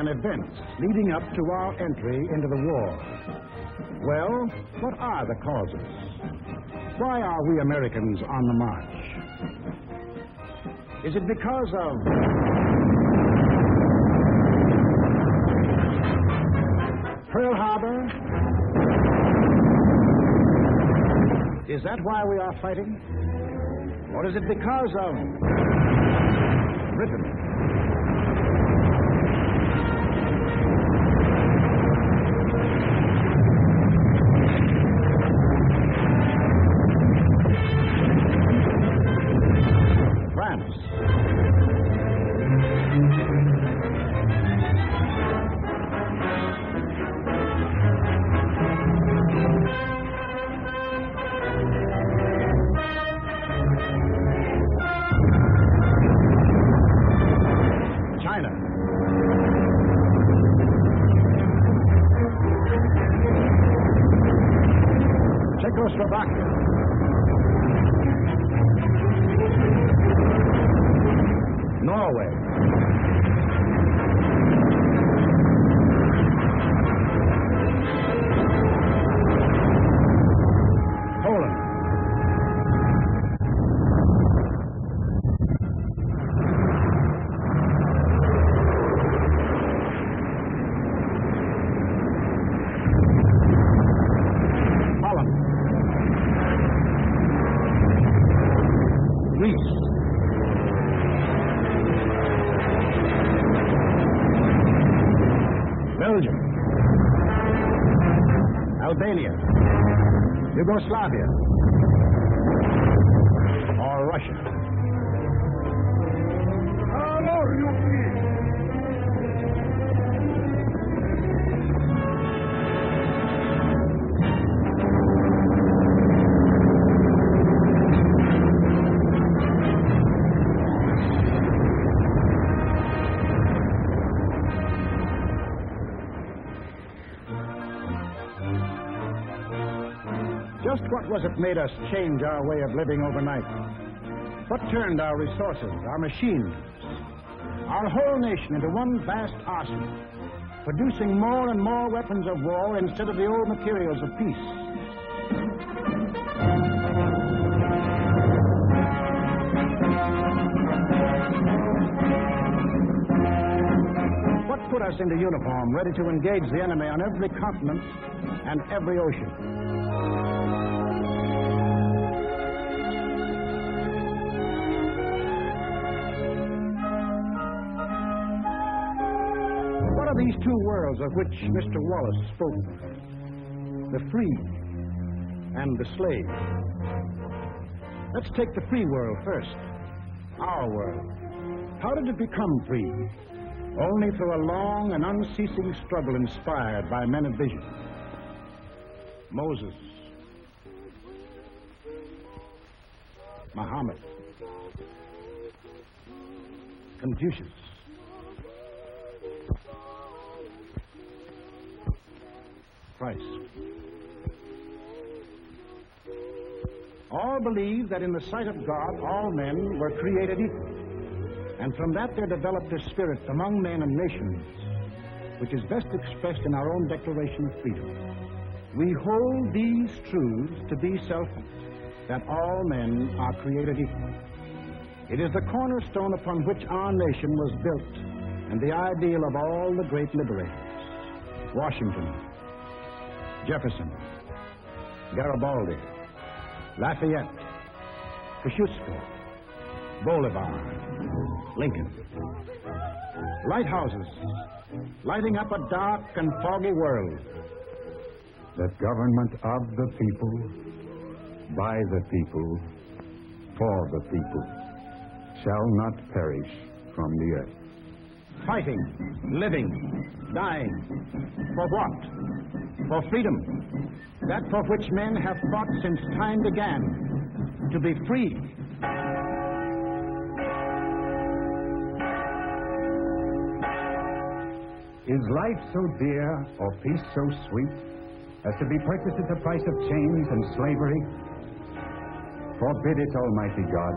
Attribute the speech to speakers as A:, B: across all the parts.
A: and events leading up to our entry into the war. Well, what are the causes? Why are we Americans on the march? Is it because of Pearl Harbor? Is that why we are fighting? Or is it because of Britain? France? China? Czechoslovakia? Norway? Poland? Holland? Greece? Belgium? Albania? Yugoslavia? Or Russia? Just what was it made us change our way of living overnight? What turned our resources, our machines, our whole nation into one vast arsenal, producing more and more weapons of war instead of the old materials of peace? What put us into uniform, ready to engage the enemy on every continent and every ocean? What are these two worlds of which Mr. Wallace spoke? The free and the slave. Let's take the free world first. Our world. How did it become free? Only through a long and unceasing struggle inspired by men of vision. Moses, Muhammad, Confucius, Christ. All believed that in the sight of God, all men were created equal. And from that there developed a spirit among men and nations, which is best expressed in our own Declaration of Freedom. We hold these truths to be self-evident, that all men are created equal. It is the cornerstone upon which our nation was built, and the ideal of all the great liberators. Washington, Jefferson, Garibaldi, Lafayette, Kosciuszko, Bolivar, Lincoln. Lighthouses lighting up a dark and foggy world.
B: The government of the people, by the people, for the people, shall not perish from the earth.
A: Fighting, living, dying. For what? For freedom. That for which men have fought since time began. To be free.
B: Is life so dear, or peace so sweet, as to be purchased at the price of chains and slavery? Forbid it, Almighty God.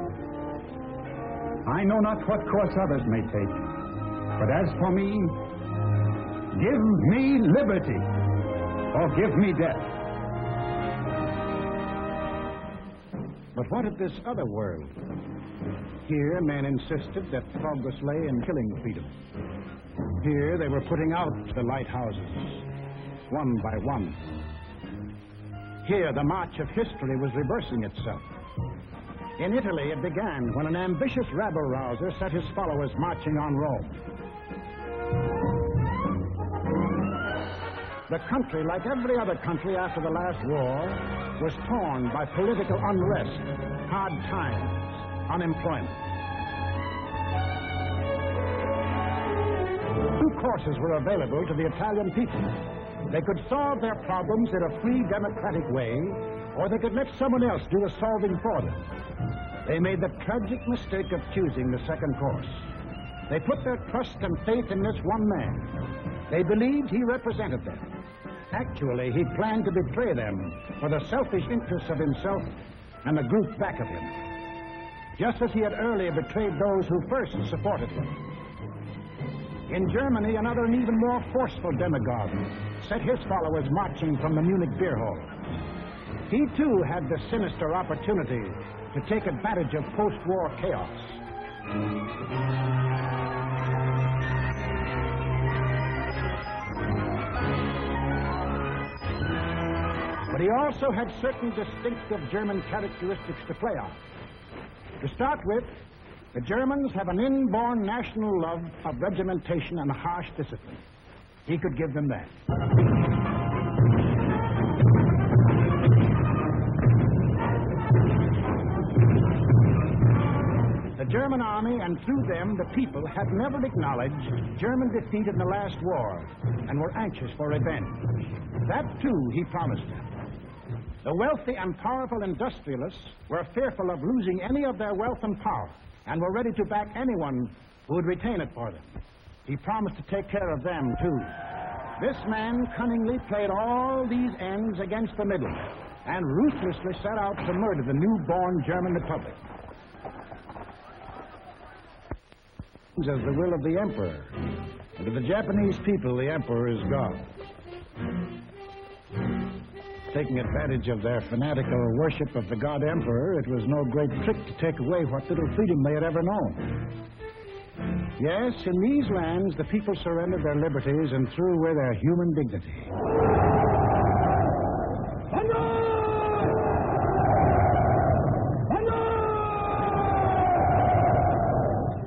B: I know not what course others may take, but as for me, Give me liberty, or give me death.
A: But what of this other world? Here, men insisted that progress lay in killing freedom. Here, they were putting out the lighthouses, one by one. Here, the march of history was reversing itself. In Italy, it began when an ambitious rabble-rouser set his followers marching on Rome. The country, like every other country after the last war, was torn by political unrest, hard times, unemployment. Two courses were available to the Italian people. They could solve their problems in a free, democratic way, or they could let someone else do the solving for them. They made the tragic mistake of choosing the second course. They put their trust and faith in this one man. They believed he represented them. Actually, he planned to betray them for the selfish interests of himself and the group back of him, just as he had earlier betrayed those who first supported him. In Germany, another and even more forceful demagogue set his followers marching from the Munich beer hall. He, too, had the sinister opportunity to take advantage of post-war chaos. But he also had certain distinctive German characteristics to play on. To start with, the Germans have an inborn national love of regimentation and harsh discipline. He could give them that. The German army, and through them the people, had never acknowledged German defeat in the last war and were anxious for revenge. That, too, he promised them. The wealthy and powerful industrialists were fearful of losing any of their wealth and power and were ready to back anyone who would retain it for them. He promised to take care of them, too. This man cunningly played all these ends against the middle and ruthlessly set out to murder the newborn German Republic. As the will of the emperor. And to the Japanese people, the emperor is God. Taking advantage of their fanatical worship of the god emperor, it was no great trick to take away what little freedom they had ever known. Yes, in these lands, the people surrendered their liberties and threw away their human dignity.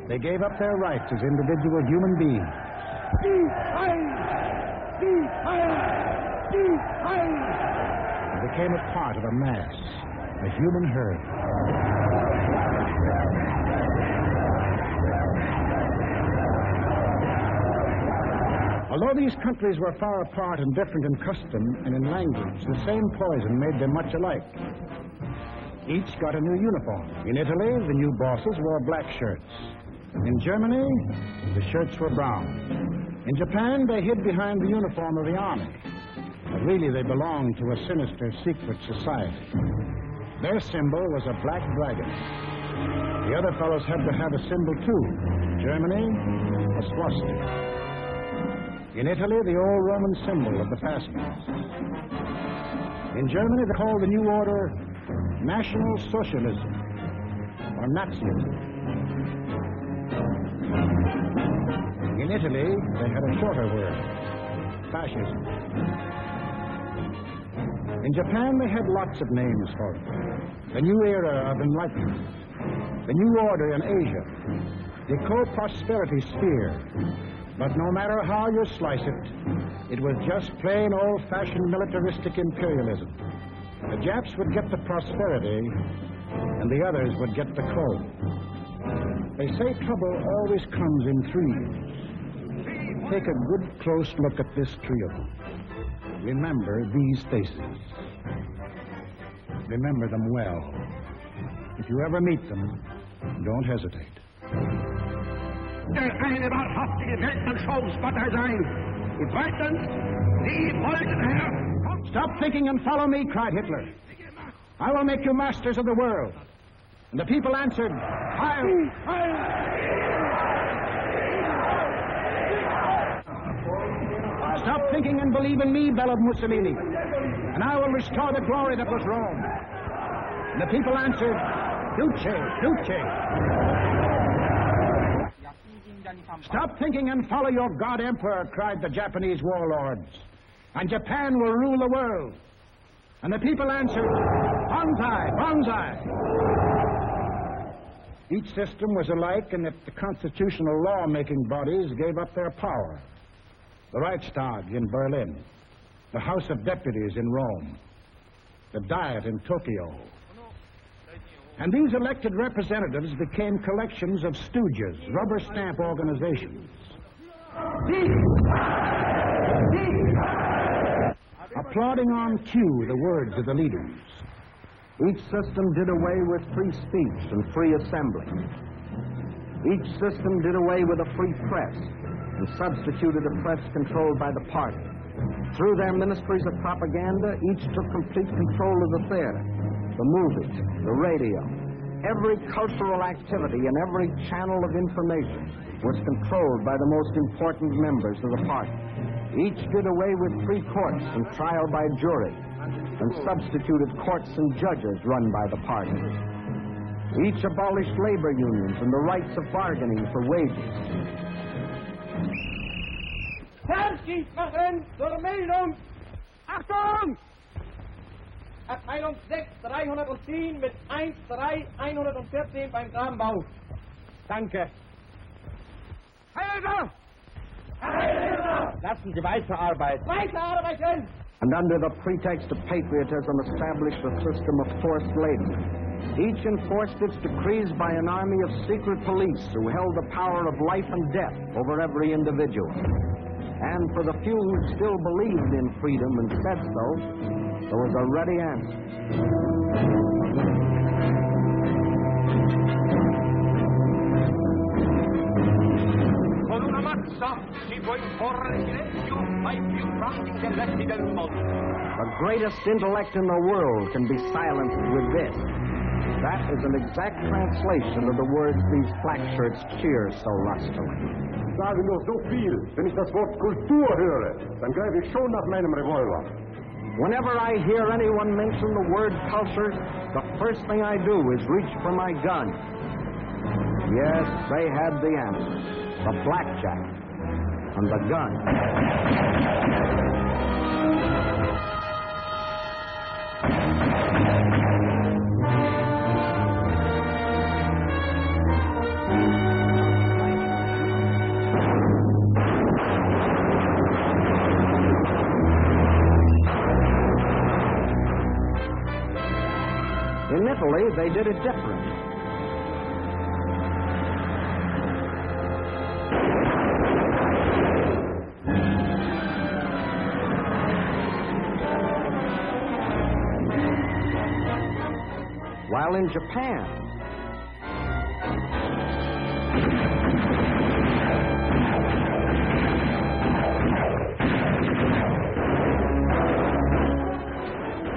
A: They gave up their rights as individual human beings. They became a part of a mass, a human herd. Although these countries were far apart and different in custom and in language, the same poison made them much alike. Each got a new uniform. In Italy, the new bosses wore black shirts. In Germany, the shirts were brown. In Japan, they hid behind the uniform of the army. But really, they belonged to a sinister secret society. Their symbol was a black dragon. The other fellows had to have a symbol, too. Germany, a swastika. In Italy, the old Roman symbol of the Fasces. In Germany, they called the new order National Socialism, or Nazism. In Italy, they had a shorter word, fascism. In Japan, they had lots of names for it. The new era of enlightenment, the new order in Asia, the co-prosperity sphere. But no matter how you slice it was just plain old-fashioned militaristic imperialism. The Japs would get the prosperity, and the others would get the coal. They say trouble always comes in threes. Take a good, close look at this trio. Remember these faces. Remember them well. If you ever meet them, don't hesitate.
C: Der eine wahrhaftige Weltanschauungsspotter sein. Und zweitens, Sie wollten, Herr...
A: Stop thinking and follow me, cried Hitler. I will make you masters of the world. And the people answered, Heil! Heil! Stop thinking and believe in me, bellowed Mussolini, and I will restore the glory that was Rome. And the people answered, Duce, Duce. Stop thinking and follow your God Emperor, cried the Japanese warlords, and Japan will rule the world. And the people answered, Banzai, Banzai. Each system was alike in that the constitutional law-making bodies gave up their power. The Reichstag in Berlin, the House of Deputies in Rome, the Diet in Tokyo. And these elected representatives became collections of stooges, rubber stamp organizations. Applauding on cue the words of the leaders. Each system did away with free speech and free assembly. Each system did away with a free press and substituted a press controlled by the party. Through their ministries of propaganda, each took complete control of the theater, the movies, the radio. Every cultural activity and every channel of information was controlled by the most important members of the party. Each did away with free courts and trial by jury, and substituted courts and judges run by the party. Each abolished labor unions and the rights of bargaining for wages.
D: Verschießmachen zur Meldung! Achtung! Abteilung 6, 310 mit 1-3-114 beim Grabenbau. Danke. Heiser! Heiser! Lassen Sie weiterarbeiten. Weiterarbeiten!
A: And under the pretext of patriotism established a system of forced labor. Each enforced its decrees by an army of secret police who held the power of life and death over every individual. And for the few who still believed in freedom and said so, there was a ready answer.
D: Con una mazza si può imporre il silenzio ai più grandi intelletti del mondo.
A: The greatest intellect in the world can be silenced with this. That is an exact translation of the words these black shirts cheer so lustily.
E: Sagen nur so viel. Wenn ich das Wort Kultur höre, dann greife ich schon nach meinem Revolver.
A: Whenever I hear anyone mention the word culture, the first thing I do is reach for my gun. Yes, they had the answer. The blackjack and the gun. In Italy, they did it different. While in Japan,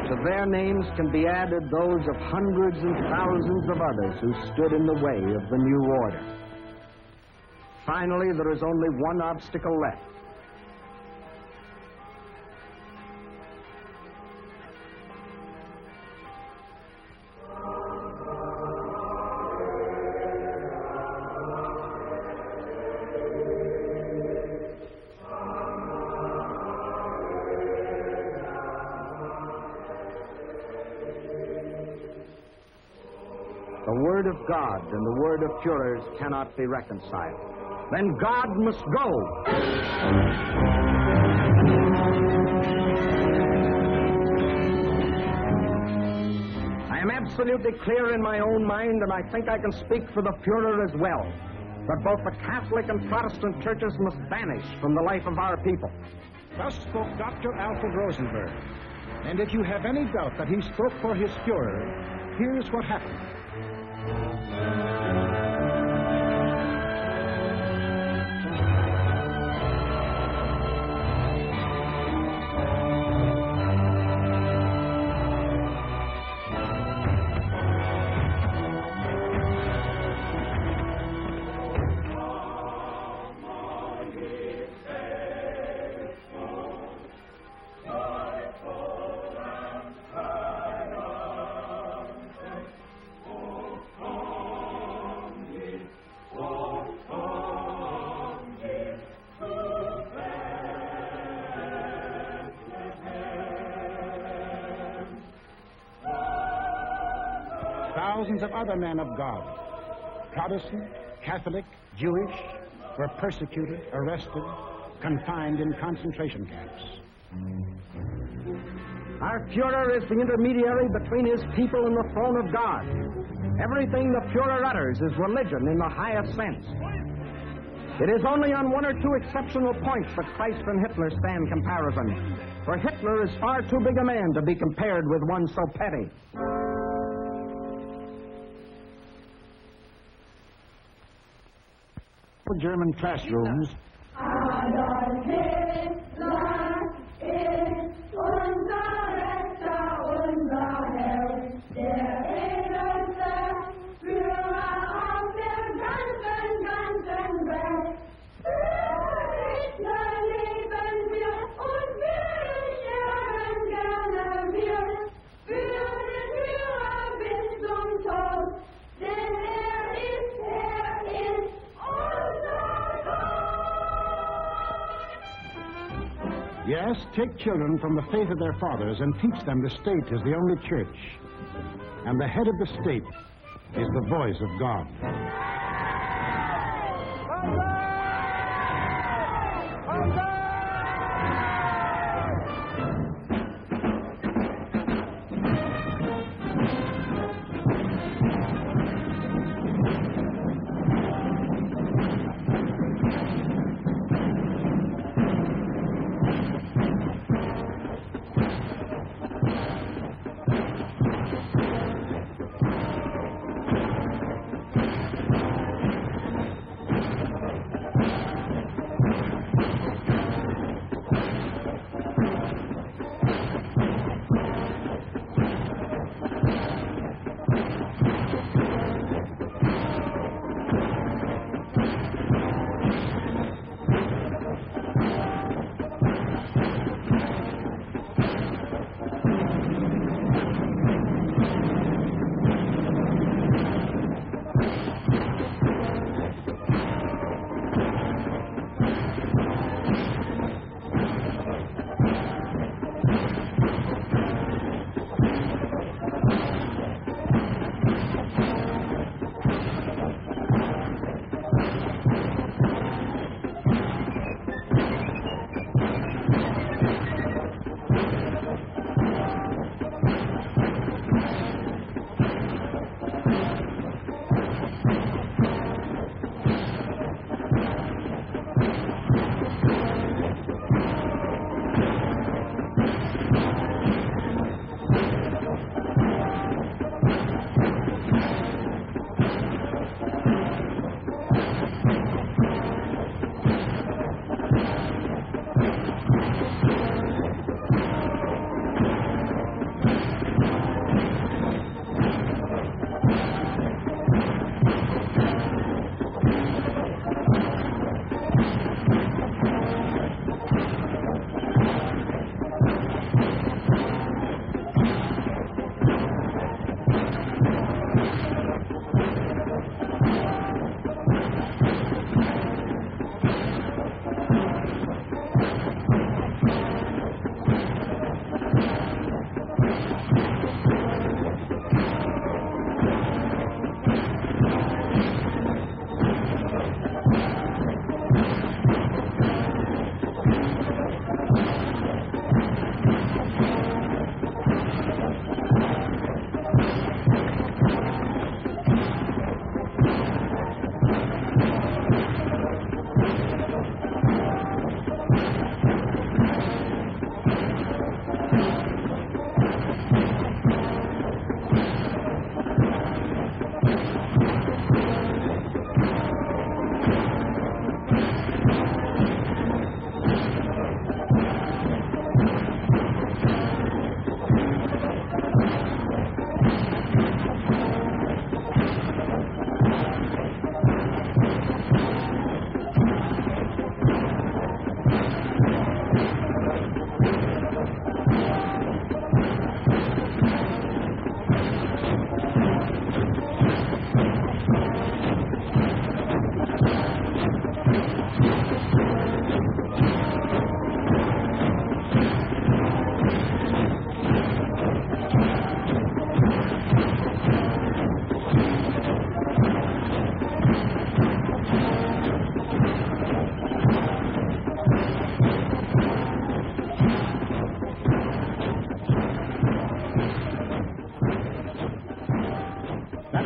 A: to their names can be added those of hundreds and thousands of others who stood in the way of the new order. Finally, there is only one obstacle left. The Word of God and the Word of Führers cannot be reconciled. Then God must go. I am absolutely clear in my own mind, and I think I can speak for the Führer as well, that both the Catholic and Protestant churches must vanish from the life of our people.
F: Thus spoke Dr. Alfred Rosenberg. And if you have any doubt that he spoke for his Führer, here's what happened.
A: thousands of other men of God, Protestant, Catholic, Jewish, were persecuted, arrested, confined in concentration camps.
C: Our Führer is the intermediary between his people and the throne of God. Everything the Führer utters is religion in the highest sense. It is only on one or two exceptional points that Christ and Hitler stand comparison. For Hitler is far too big a man to be compared with one so petty.
A: German classrooms.
G: Adolf Hitler ist unser Retter, unser Held, der edelste Führer auf der ganzen Welt. Für Hitler leben wir und wir sterben gerne wir. Für den Führer bis zum Tod, denn er ist
A: Yes, take children from the faith of their fathers and teach them the state is the only church. And the head of the state is the voice of God.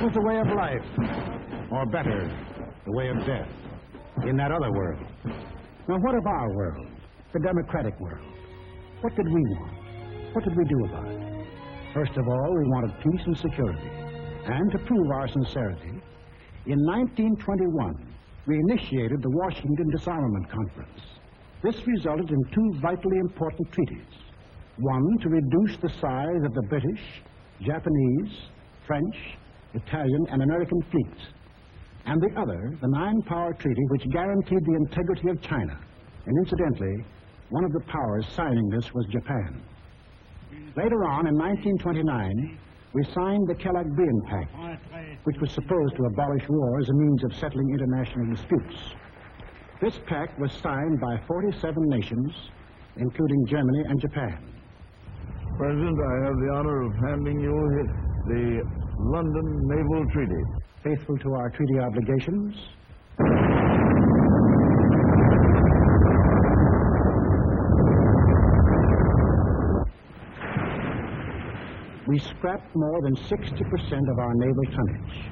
A: was the way of life, or better, the way of death, in that other world. Now, what of our world, the democratic world? What did we want? What did we do about it? First of all, we wanted peace and security. And to prove our sincerity, in 1921, we initiated the Washington Disarmament Conference. This resulted in two vitally important treaties. One, to reduce the size of the British, Japanese, French, Italian, and American fleets. And the other, the Nine-Power Treaty, which guaranteed the integrity of China. And incidentally, one of the powers signing this was Japan. Later on, in 1929, we signed the Kellogg-Briand Pact, which was supposed to abolish war as a means of settling international disputes. This pact was signed by 47 nations, including Germany and Japan.
H: President, I have the honor of handing you the London Naval Treaty.
A: Faithful to our treaty obligations, we scrapped more than 60% of our naval tonnage,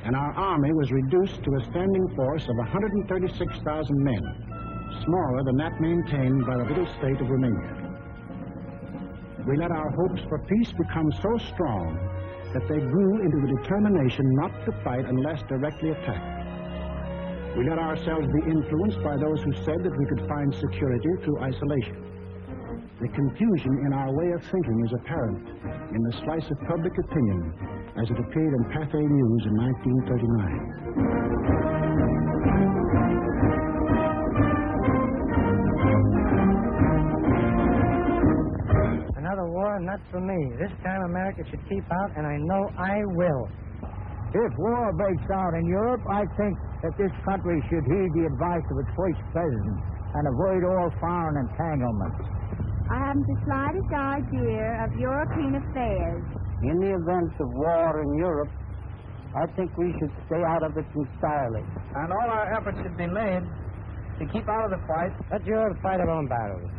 A: and our army was reduced to a standing force of 136,000 men, smaller than that maintained by the little state of Romania. We let our hopes for peace become so strong that they grew into the determination not to fight unless directly attacked. We let ourselves be influenced by those who said that we could find security through isolation. The confusion in our way of thinking is apparent in the slice of public opinion as it appeared in Pathé News in 1939.
I: Another war, not for me. This time America should keep out, and I know I will.
J: If war breaks out in Europe, I think that this country should heed the advice of its first president and avoid all foreign entanglements.
G: I haven't the slightest idea of European affairs.
J: In the event of war in Europe, I think we should stay out of it entirely.
I: And all our efforts should be made to keep out of the fight. Let Europe fight our own battles.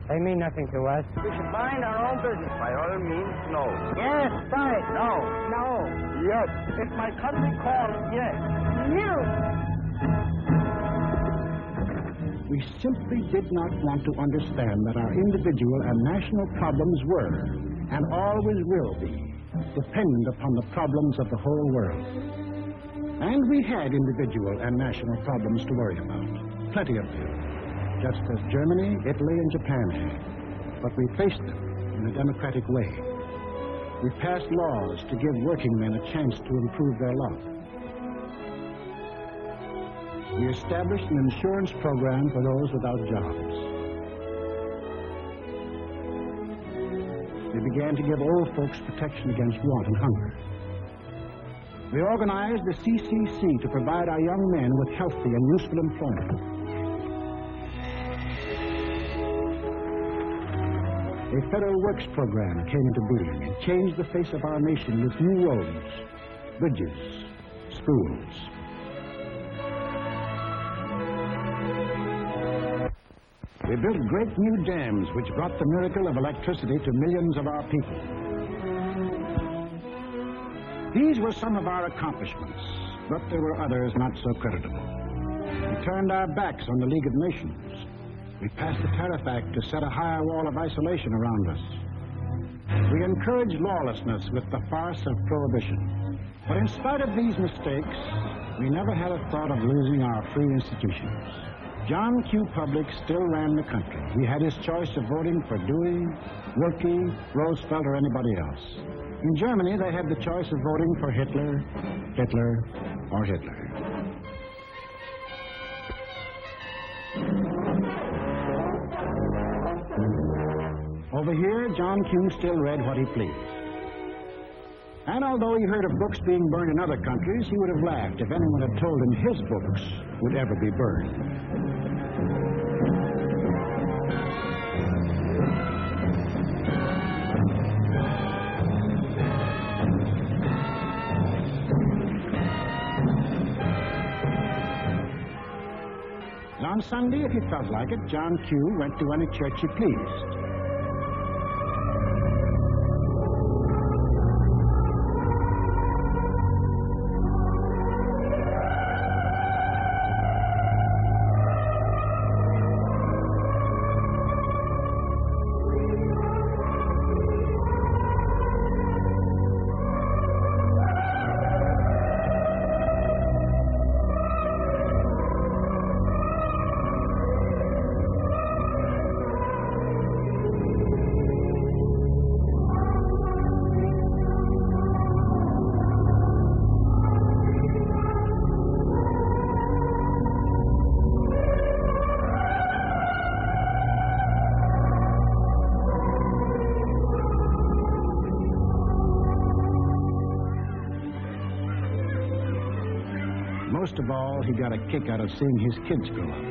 I: They mean nothing to us.
D: We should mind our own business. By all means, no.
J: Yes, fight.
D: No.
J: No.
D: Yes. If my country calls, yes.
G: No.
A: We simply did not want to understand that our individual and national problems were, and always will be, dependent upon the problems of the whole world. And we had individual and national problems to worry about, plenty of them, just as Germany, Italy, and Japan had. But we faced them in a democratic way. We passed laws to give working men a chance to improve their lot. We established an insurance program for those without jobs. We began to give old folks protection against want and hunger. We organized the CCC to provide our young men with healthy and useful employment. A federal works program came into being and changed the face of our nation with new roads, bridges, schools. We built great new dams which brought the miracle of electricity to millions of our people. These were some of our accomplishments, but there were others not so creditable. We turned our backs on the League of Nations. We passed the Tariff Act to set a higher wall of isolation around us. We encouraged lawlessness with the farce of prohibition. But in spite of these mistakes, we never had a thought of losing our free institutions. John Q. Public still ran the country. He had his choice of voting for Dewey, Wilkie, Roosevelt, or anybody else. In Germany, they had the choice of voting for Hitler, or Hitler. Over here, John Q. still read what he pleased. And although he heard of books being burned in other countries, he would have laughed if anyone had told him his books would ever be burned. On Sunday, if he felt like it, John Q. went to any church he pleased. most of all, he got a kick out of seeing his kids grow up.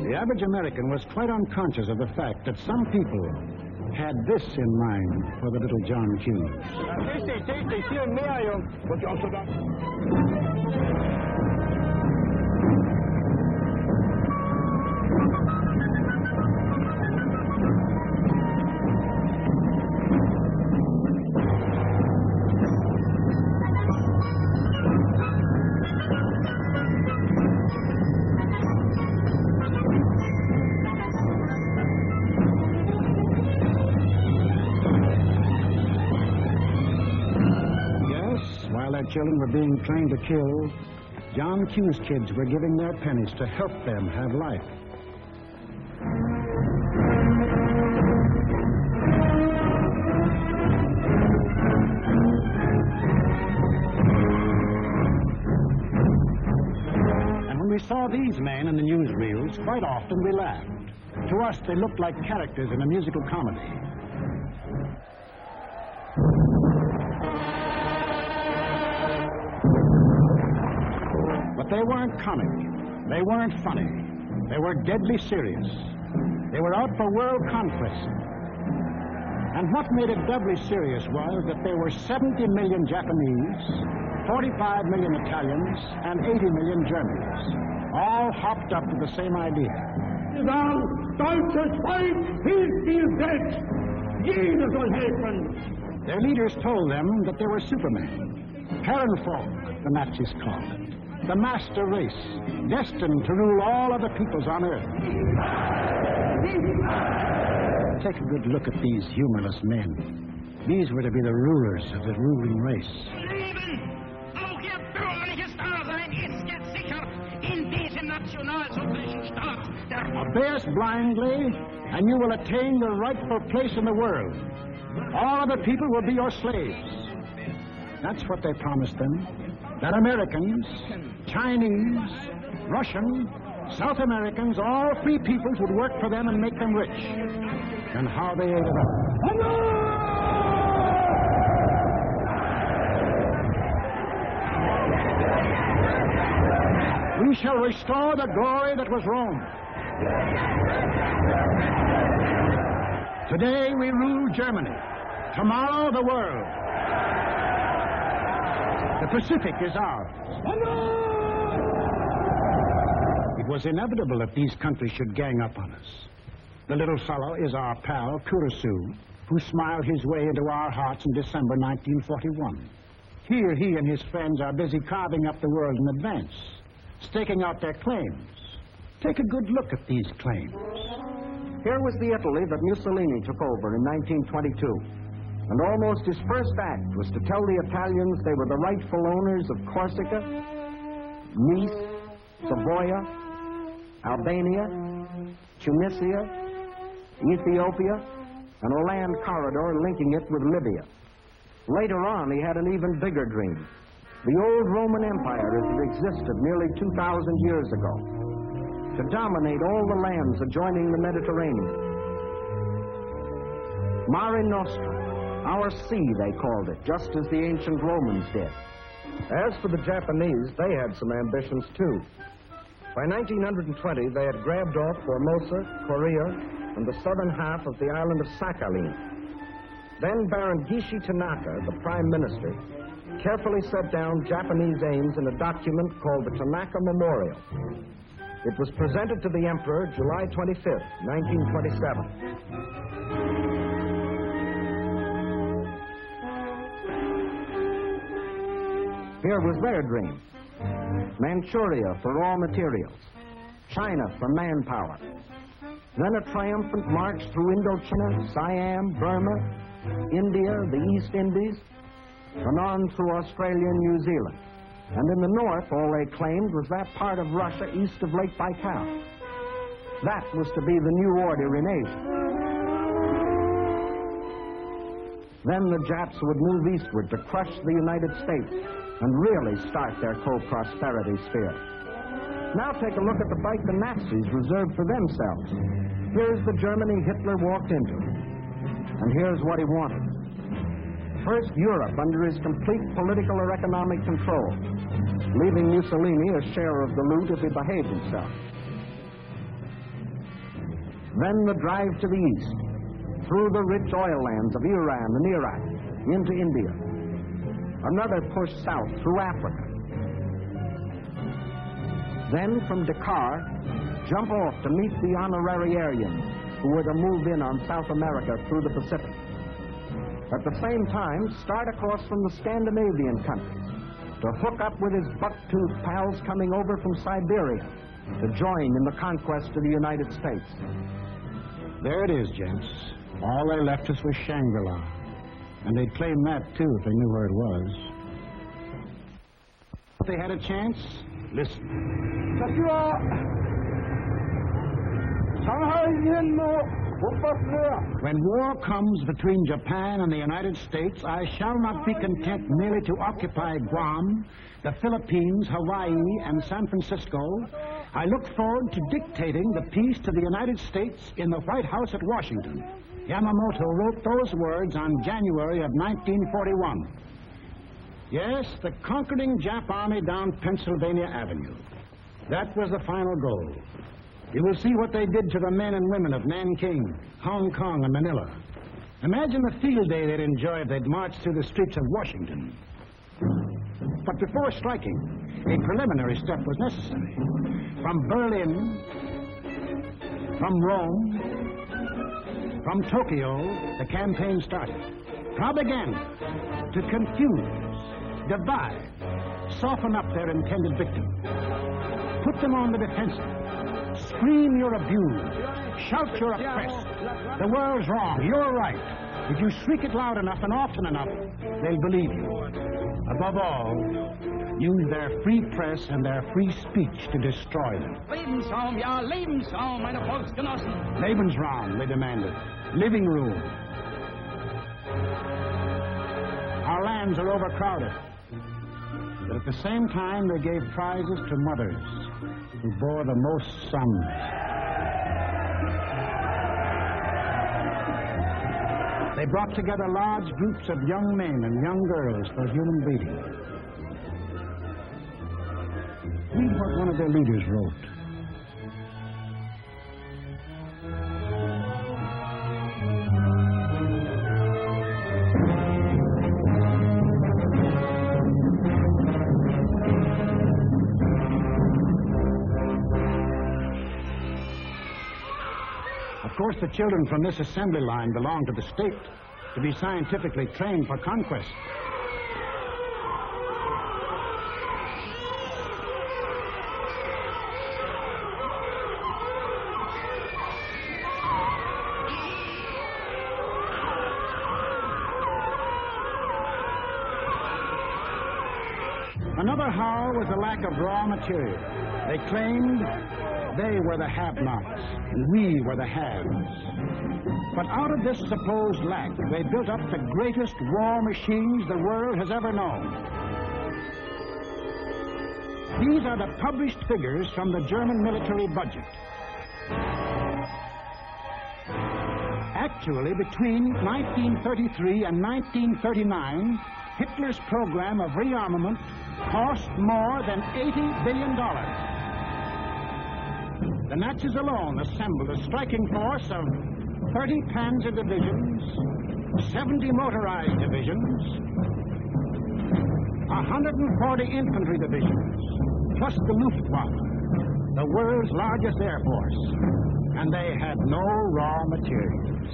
A: The average American was quite unconscious of the fact that some people had this in mind for the little John Hughes. While their children were being trained to kill, John Q's kids were giving their pennies to help them have life. And when we saw these men in the newsreels, quite often we laughed. To us, they looked like characters in a musical comedy. But they weren't comic. They weren't funny. They were deadly serious. They were out for world conquest. And what made it doubly serious was that there were 70 million Japanese, 45 million Italians, and 80 million Germans, all hopped up to the same idea. Their leaders told them that they were Supermen, Herrenvolk, the Nazis called it. The master race, destined to rule all other peoples on Earth. Take a good look at these humorless men. These were to be the rulers of the ruling race. Obey us blindly, and you will attain your rightful place in the world. All other people will be your slaves. That's what they promised them. That Americans, Chinese, Russian, South Americans, all free peoples would work for them and make them rich. And how they ate it up. We shall restore the glory that was Rome. Today we rule Germany. Tomorrow the world. The Pacific is ours. It was inevitable that these countries should gang up on us. The little fellow is our pal, Kurosu, who smiled his way into our hearts in December 1941. Here he and his friends are busy carving up the world in advance, staking out their claims. Take a good look at these claims.
C: Here was the Italy that Mussolini took over in 1922. And almost his first act was to tell the Italians they were the rightful owners of Corsica, Nice, Savoia, Albania, Tunisia, Ethiopia, and a land corridor linking it with Libya. Later on, he had an even bigger dream. The old Roman Empire as it existed nearly 2,000 years ago, to dominate all the lands adjoining the Mediterranean. Mare Nostrum. Our sea, they called it, just as the ancient Romans did.
K: As for the Japanese, they had some ambitions, too. By 1920, they had grabbed off Formosa, Korea, and the southern half of the island of Sakhalin. Then Baron Gishi Tanaka, the prime minister, carefully set down Japanese aims in a document called the Tanaka Memorial. It was presented to the emperor July 25th, 1927.
C: Here was their dream. Manchuria for raw materials. China for manpower. Then a triumphant march through Indochina, Siam, Burma, India, the East Indies, and on through Australia and New Zealand. And in the north, all they claimed was that part of Russia east of Lake Baikal. That was to be the new order in Asia. Then the Japs would move eastward to crush the United States and really start their co-prosperity sphere. Now take a look at the fight the Nazis reserved for themselves. Here's the Germany Hitler walked into. And here's what he wanted. First, Europe under his complete political or economic control, leaving Mussolini a share of the loot if he behaved himself. Then the drive to the east, through the rich oil lands of Iran and Iraq, into India. Another push south through Africa. Then from Dakar, jump off to meet the honorarians who were to move in on South America through the Pacific. At the same time, start across from the Scandinavian countries to hook up with his buck-toothed pals coming over from Siberia to join in the conquest of the United States.
A: There it is, gents. All they left us was Shangri-La. And they'd claim that, too, if they knew where it was. If they had a chance, listen. When war comes between Japan and the United States, I shall not be content merely to occupy Guam, the Philippines, Hawaii, and San Francisco. I look forward to dictating the peace to the United States in the White House at Washington. Yamamoto wrote those words on January of 1941. Yes, the conquering Jap army down Pennsylvania Avenue. That was the final goal. You will see what they did to the men and women of Nanking, Hong Kong, and Manila. Imagine the field day they'd enjoy if they'd marched through the streets of Washington. But before striking, a preliminary step was necessary. From Berlin, from Rome, from Tokyo, the campaign started. Propaganda to confuse, divide, soften up their intended victim. Put them on the defensive. Scream you're abused. Shout you're oppressed. The world's wrong. You're right. If you shriek it loud enough and often enough, they'll believe you. Above all, use their free press and their free speech to destroy them.
D: Lebensraum, ja, Lebensraum, meine Volksgenossen.
A: Lebensraum, they demanded. Living room. Our lands are overcrowded. But at the same time, they gave prizes to mothers who bore the most sons. They brought together large groups of young men and young girls for human breeding. Read what one of their leaders wrote. Of course, the children from this assembly line belong to the state to be scientifically trained for conquest. Another howl was the lack of raw material. They claimed they were the have-nots, and we were the haves. But out of this supposed lack, they built up the greatest war machines the world has ever known. These are the published figures from the German military budget. Actually, between 1933 and 1939, Hitler's program of rearmament cost more than $80 billion. The Nazis alone assembled a striking force of 30 panzer divisions, 70 motorized divisions, 140 infantry divisions, plus the Luftwaffe, the world's largest air force. And they had no raw materials.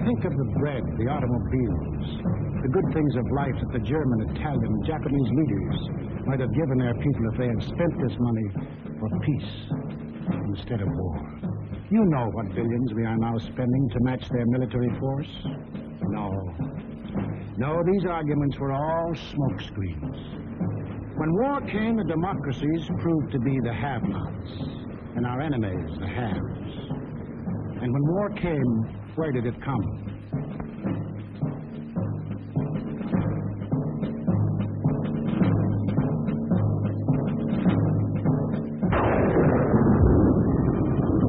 A: Think of the bread, the automobiles, the good things of life that the German, Italian, Japanese leaders might have given their people if they had spent this money for peace. instead of war. You know what billions we are now spending to match their military force. No, these arguments were all smokescreens. When war came, the democracies proved to be the have-nots, and our enemies the haves. And when war came, where did it come?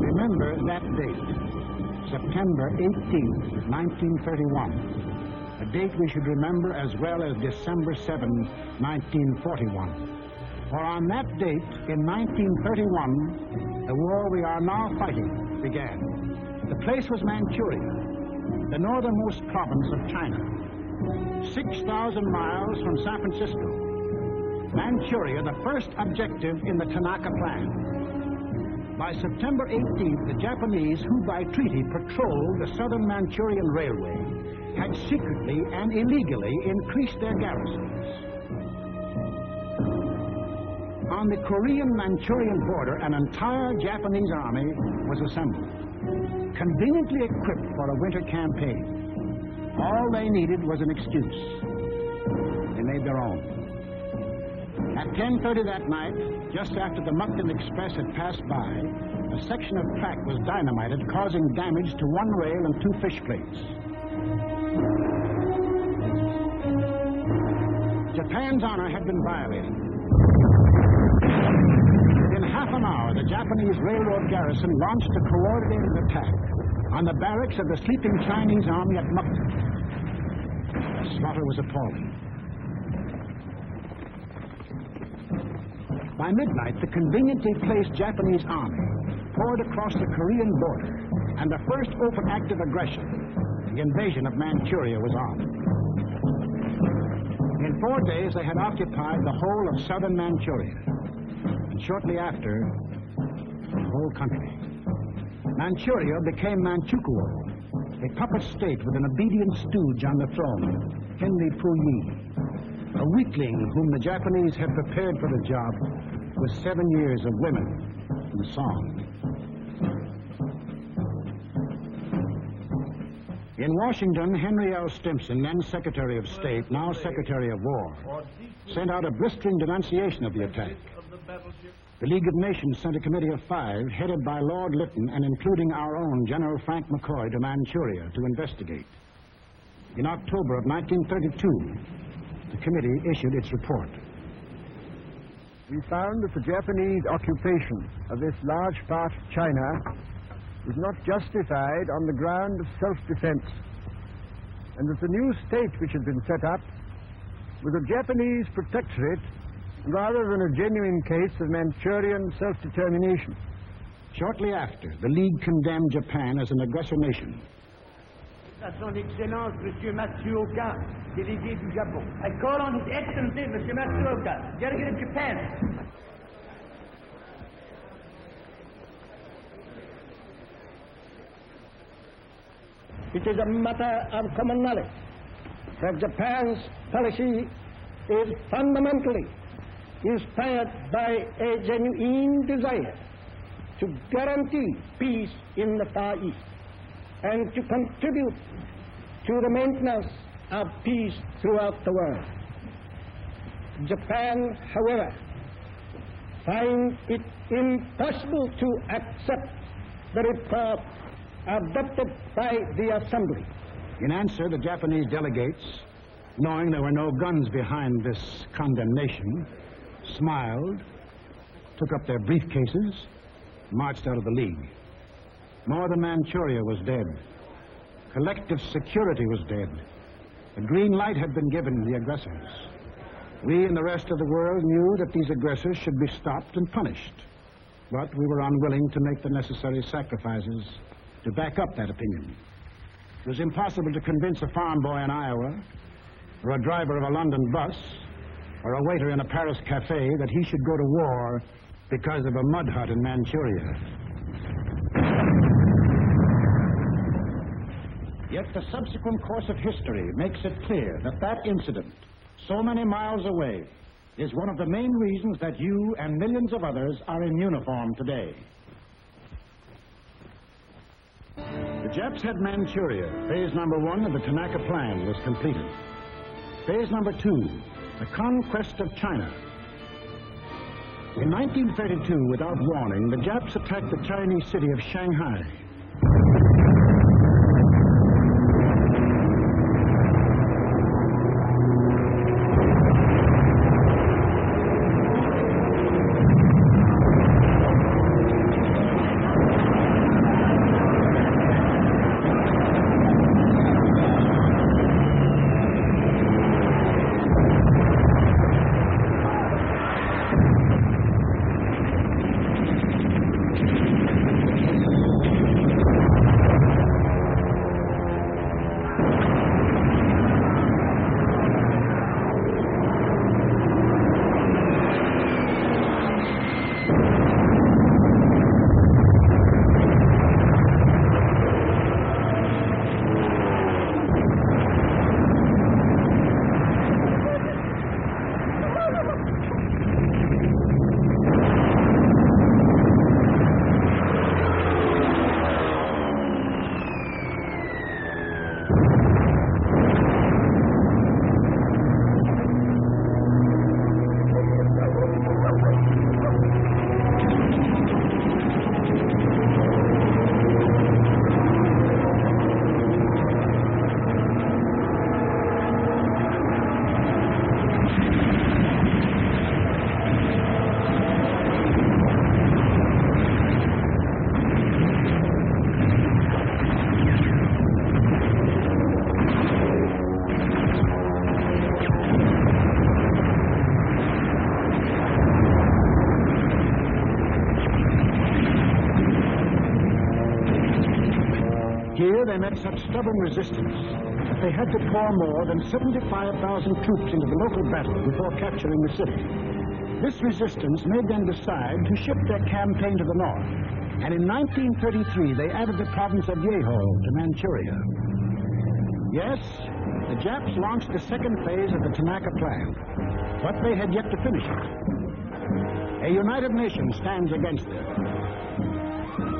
A: Remember that date, September 18th, 1931. A date we should remember as well as December 7, 1941. For on that date, in 1931, the war we are now fighting began. The place was Manchuria, the northernmost province of China, 6,000 miles from San Francisco. Manchuria, the first objective in the Tanaka Plan. By September 18th, the Japanese, who by treaty patrolled the southern Manchurian Railway, had secretly and illegally increased their garrisons. On the Korean-Manchurian border, an entire Japanese army was assembled, conveniently equipped for a winter campaign. All they needed was an excuse. They made their own. At 10:30 that night, just after the Mukden Express had passed by, a section of track was dynamited, causing damage to one rail and 2 fish plates. Japan's honor had been violated. In half an hour, the Japanese railroad garrison launched a coordinated attack on the barracks of the sleeping Chinese army at Mukden. The slaughter was appalling. By midnight, the conveniently placed Japanese army poured across the Korean border, and the first open act of aggression, the invasion of Manchuria, was on. In 4 days, they had occupied the whole of southern Manchuria, and shortly after, the whole country. Manchuria became Manchukuo, a puppet state with an obedient stooge on the throne, Henry Puyi, a weakling whom the Japanese had prepared for the job with 7 years of women and song. In Washington, Henry L. Stimson, then Secretary of State, now Secretary of War, sent out a blistering denunciation of the attack. The League of Nations sent a committee of 5, headed by Lord Lytton and including our own General Frank McCoy, to Manchuria to investigate. In October of 1932, the committee issued its report.
L: We found that the Japanese occupation of this large part of China was not justified on the ground of self-defense, and that the new state which had been set up was a Japanese protectorate rather than a genuine case of Manchurian self-determination.
A: Shortly after, the League condemned Japan as an aggressor nation.
M: À son Excellence, Monsieur Matsuoka, délégué du Japon. I call on His Excellency, Monsieur Matsuoka, delegate of Japan.
N: It is a matter of common knowledge that Japan's policy is fundamentally inspired by a genuine desire to guarantee peace in the Far East and to contribute to the maintenance of peace throughout the world. Japan, however, finds it impossible to accept the report adopted by the Assembly.
A: In answer, the Japanese delegates, knowing there were no guns behind this condemnation, smiled, took up their briefcases, marched out of the League. Northern Manchuria was dead. Collective security was dead. The green light had been given the aggressors. We and the rest of the world knew that these aggressors should be stopped and punished, but we were unwilling to make the necessary sacrifices to back up that opinion. It was impossible to convince a farm boy in Iowa, or a driver of a London bus, or a waiter in a Paris cafe that he should go to war because of a mud hut in Manchuria. Yet the subsequent course of history makes it clear that that incident, so many miles away, is one of the main reasons that you and millions of others are in uniform today. The Japs had Manchuria. Phase number 1 of the Tanaka Plan was completed. Phase number 2, the conquest of China. In 1932, without warning, the Japs attacked the Chinese city of Shanghai. Here they met such stubborn resistance that they had to pour more than 75,000 troops into the local battle before capturing the city. This resistance made them decide to shift their campaign to the north, and in 1933 they added the province of Yehol to Manchuria. Yes, the Japs launched the second phase of the Tanaka Plan, but they had yet to finish it. A united nation stands against them.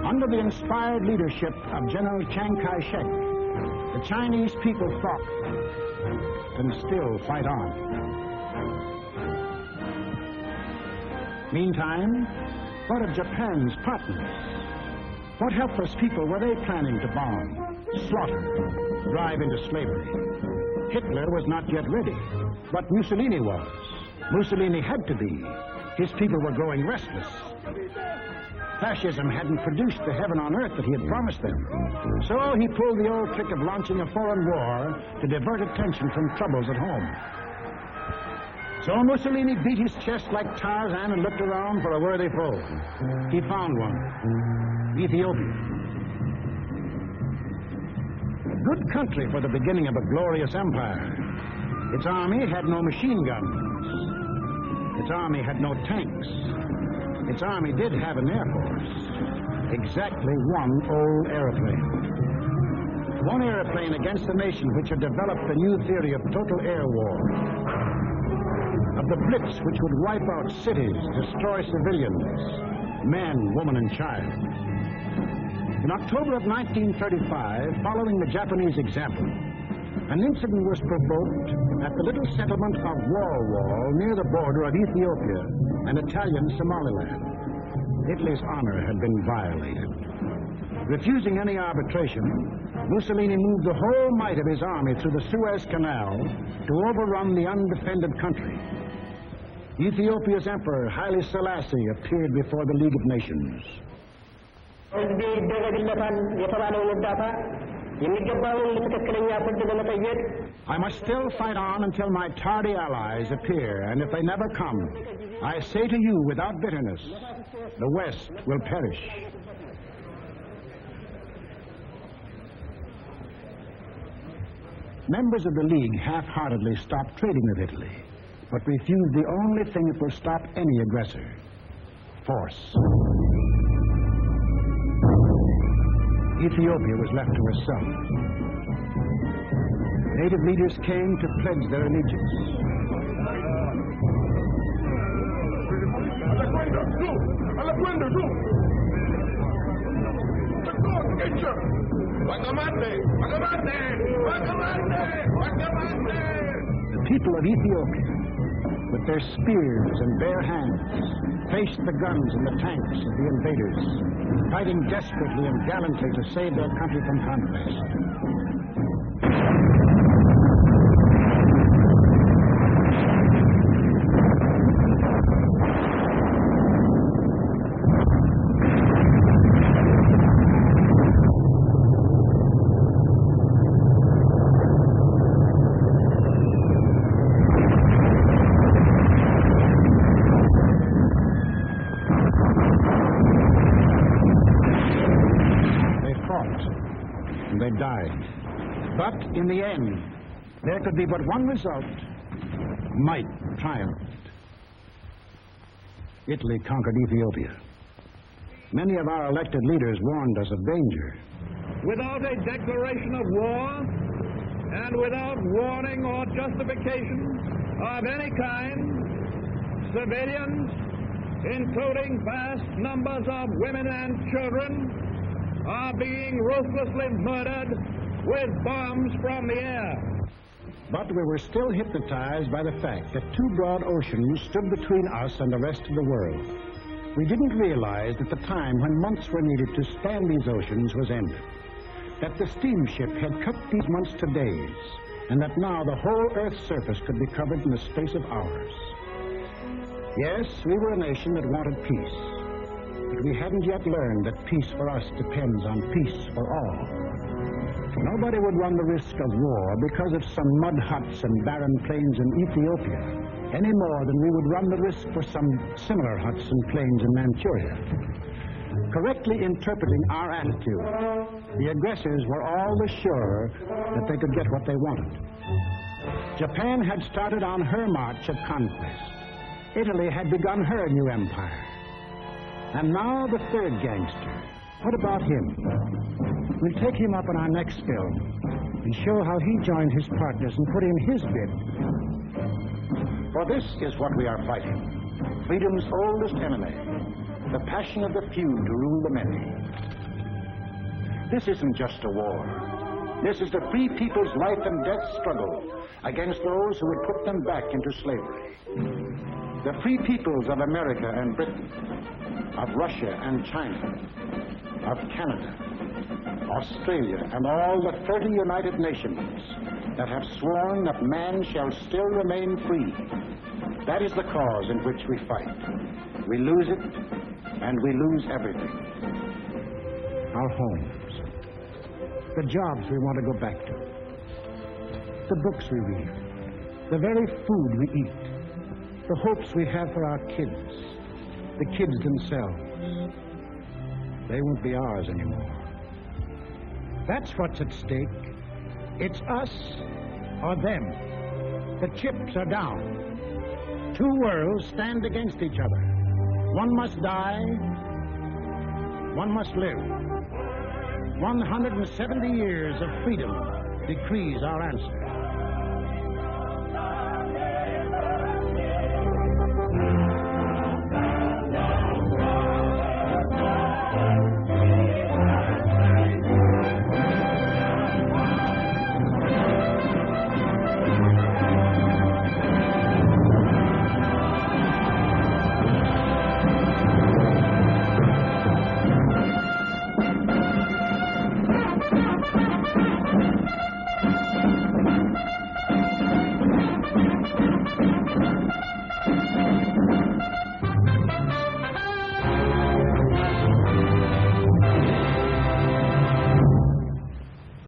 A: Under the inspired leadership of General Chiang Kai-shek, the Chinese people fought and still fight on. Meantime, what of Japan's partners? What helpless people were they planning to bomb, slaughter, drive into slavery? Hitler was not yet ready, but Mussolini was. Mussolini had to be. His people were growing restless. Fascism hadn't produced the heaven on earth that he had promised them. So he pulled the old trick of launching a foreign war to divert attention from troubles at home. So Mussolini beat his chest like Tarzan and looked around for a worthy foe. He found one, Ethiopia. A good country for the beginning of a glorious empire. Its army had no machine guns. Its army had no tanks. Its army did have an air force. Exactly one old airplane. One airplane against a nation which had developed a new theory of total air war. Of the blitz which would wipe out cities, destroy civilians, men, woman, and child. In October of 1935, following the Japanese example, an incident was provoked at the little settlement of Wall near the border of Ethiopia and Italian Somaliland. Italy's honor had been violated. Refusing any arbitration, Mussolini moved the whole might of his army through the Suez Canal to overrun the undefended country. Ethiopia's emperor, Haile Selassie, appeared before the League of Nations. I must still fight on until my tardy allies appear, and if they never come, I say to you without bitterness, the West will perish. Members of the League half-heartedly stopped trading with Italy, but refused the only thing that will stop any aggressor: force. Ethiopia was left to herself. Native leaders came to pledge their allegiance. The people of Ethiopia, with their spears and bare hands, faced the guns and the tanks of the invaders, fighting desperately and gallantly to save their country from conquest. They died. But in the end, there could be but one result. Might triumphed. Italy conquered Ethiopia. Many of our elected leaders warned us of danger.
H: Without a declaration of war and without warning or justification of any kind, civilians, including vast numbers of women and children, are being ruthlessly murdered with bombs from the air.
A: But we were still hypnotized by the fact that two broad oceans stood between us and the rest of the world. We didn't realize that the time when months were needed to span these oceans was ended, that the steamship had cut these months to days, and that now the whole Earth's surface could be covered in the space of hours. Yes, we were a nation that wanted peace. But we hadn't yet learned that peace for us depends on peace for all. Nobody would run the risk of war because of some mud huts and barren plains in Ethiopia, any more than we would run the risk for some similar huts and plains in Manchuria. Correctly interpreting our attitude, the aggressors were all the surer that they could get what they wanted. Japan had started on her march of conquest. Italy had begun her new empire. And now the third gangster. What about him? We'll take him up in our next film and show how he joined his partners and put in his bid. For this is what we are fighting. Freedom's oldest enemy. The passion of the few to rule the many. This isn't just a war. This is the free people's life and death struggle against those who would put them back into slavery. The free peoples of America and Britain, of Russia and China, of Canada, Australia, and all the 30 United Nations that have sworn that man shall still remain free. That is the cause in which we fight. We lose it, and we lose everything. Our homes, the jobs we want to go back to, the books we read, the very food we eat, the hopes we have for our kids, the kids themselves. They won't be ours anymore. That's what's at stake. It's us or them. The chips are down. Two worlds stand against each other. One must die, one must live. 170 years of freedom decrees our answer.